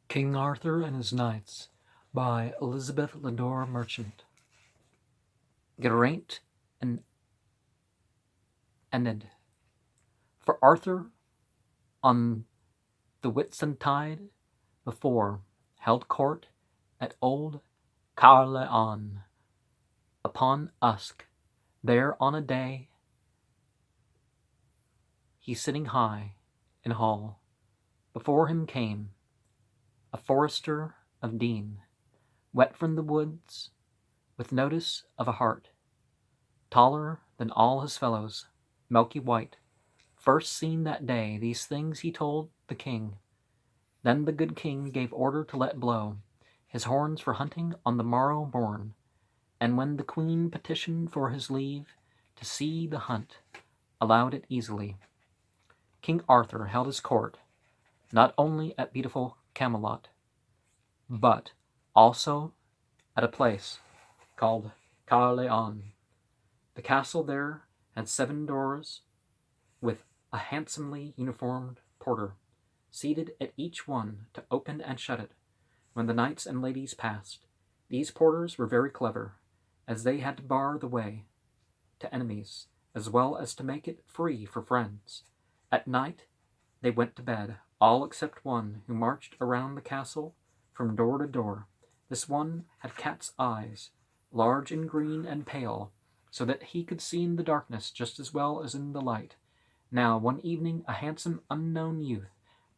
King Arthur and His Knights by Elizabeth Lodor Merchant. Geraint and Enid. For Arthur on the Whitsuntide before held court at old Caerleon upon Usk. There on a day he sitting high in hall. Before him came a forester of Dean, wet from the woods, with notice of a hart, taller than all his fellows, milky white. First seen that day, these things he told the king. Then the good king gave order to let blow his horns for hunting on the morrow morn. And when the queen petitioned for his leave to see the hunt, allowed it easily. King Arthur held his court, not only at beautiful Camelot, but also at a place called Caerleon. The castle there had 7 doors, with a handsomely uniformed porter, seated at each one to open and shut it when the knights and ladies passed. These porters were very clever, as they had to bar the way to enemies, as well as to make it free for friends. At night they went to bed, all except one, who marched around the castle from door to door. This one had cat's eyes, large and green and pale, so that he could see in the darkness just as well as in the light. Now, one evening, a handsome unknown youth,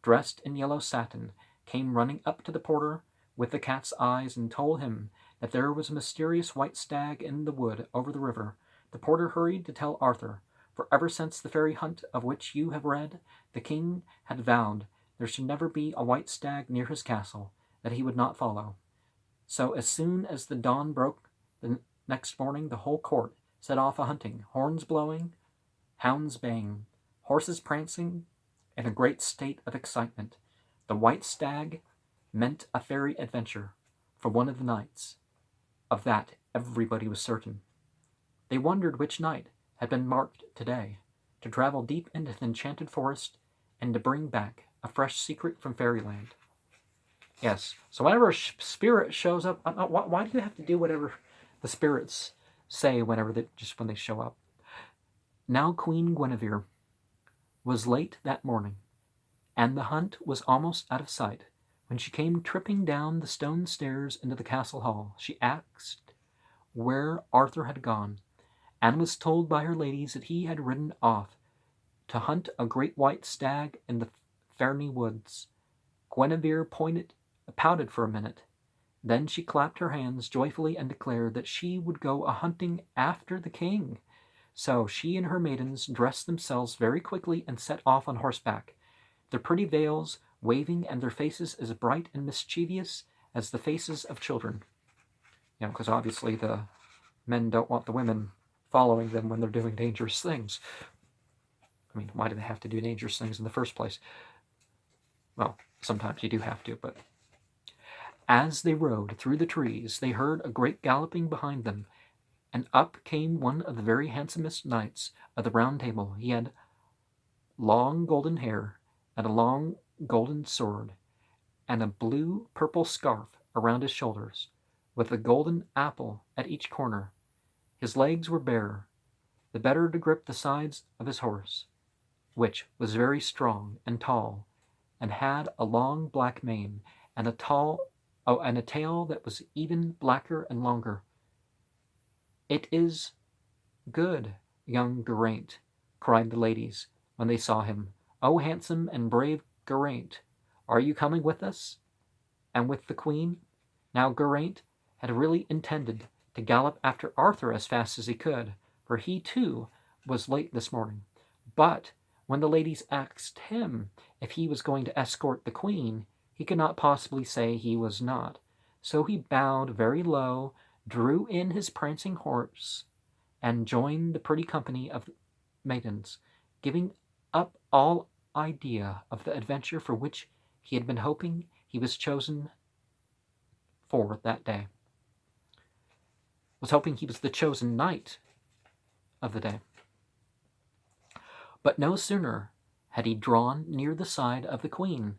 dressed in yellow satin, came running up to the porter with the cat's eyes and told him that there was a mysterious white stag in the wood over the river. The porter hurried to tell Arthur, for ever since the fairy hunt of which you have read, the king had vowed there should never be a white stag near his castle that he would not follow. So as soon as the dawn broke the next morning, the whole court set off a-hunting, horns blowing, hounds baying, horses prancing, in a great state of excitement. The white stag meant a fairy adventure for one of the knights. Of that everybody was certain. They wondered which knight had been marked today to travel deep into the enchanted forest and to bring back a fresh secret from fairyland. Yes, so whenever a spirit shows up, why do you have to do whatever the spirits say when they show up? Now Queen Guinevere was late that morning, and the hunt was almost out of sight, when she came tripping down the stone stairs into the castle hall. She asked where Arthur had gone, and was told by her ladies that he had ridden off to hunt a great white stag in the ferny woods. Guinevere pouted for a minute. Then she clapped her hands joyfully and declared that she would go a-hunting after the king. So she and her maidens dressed themselves very quickly and set off on horseback, their pretty veils waving and their faces as bright and mischievous as the faces of children. Because obviously the men don't want the women following them when they're doing dangerous things. I mean, why do they have to do dangerous things in the first place? Well, sometimes you do have to, but... As they rode through the trees, they heard a great galloping behind them, and up came one of the very handsomest knights of the Round Table. He had long golden hair, and a long golden sword, and a blue-purple scarf around his shoulders, with a golden apple at each corner. His legs were bare, the better to grip the sides of his horse, which was very strong and tall, and had a long black mane, and a tail that was even blacker and longer. "It is good, young Geraint," cried the ladies when they saw him. "O handsome and brave Geraint, are you coming with us and with the queen?" Now Geraint had really intended to gallop after Arthur as fast as he could, for he too was late this morning. But when the ladies asked him if he was going to escort the queen, he could not possibly say he was not. So he bowed very low, drew in his prancing horse, and joined the pretty company of maidens, giving up all idea of the adventure for which he had been hoping he was chosen for that day. Was hoping he was the chosen knight of the day. But no sooner had he drawn near the side of the queen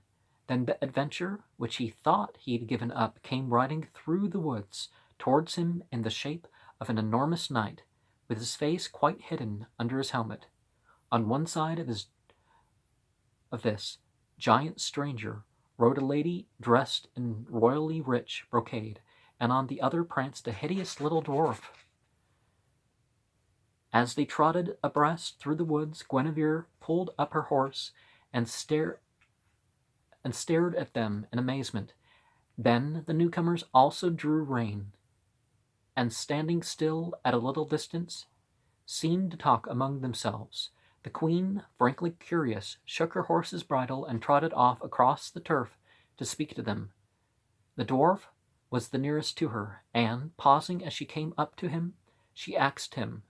Then the adventure, which he thought he had given up, came riding through the woods towards him in the shape of an enormous knight, with his face quite hidden under his helmet. On one side of this giant stranger rode a lady dressed in royally rich brocade, and on the other pranced a hideous little dwarf. As they trotted abreast through the woods, Guinevere pulled up her horse and stared at them in amazement. Then the newcomers also drew rein, and standing still at a little distance, seemed to talk among themselves. The queen, frankly curious, shook her horse's bridle and trotted off across the turf to speak to them. The dwarf was the nearest to her, and, pausing as she came up to him, she asked him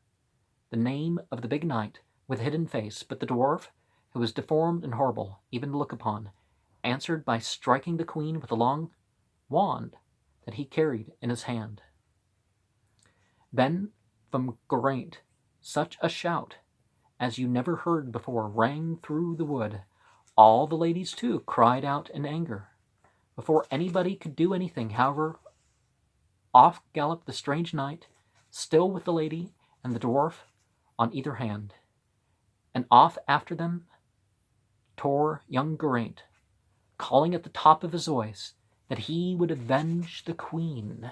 the name of the big knight with hidden face, but the dwarf, who was deformed and horrible even to look upon, answered by striking the queen with a long wand that he carried in his hand. Then from Geraint such a shout as you never heard before rang through the wood. All the ladies, too, cried out in anger. Before anybody could do anything, however, off galloped the strange knight, still with the lady and the dwarf on either hand, and off after them tore young Geraint, calling at the top of his voice that he would avenge the queen.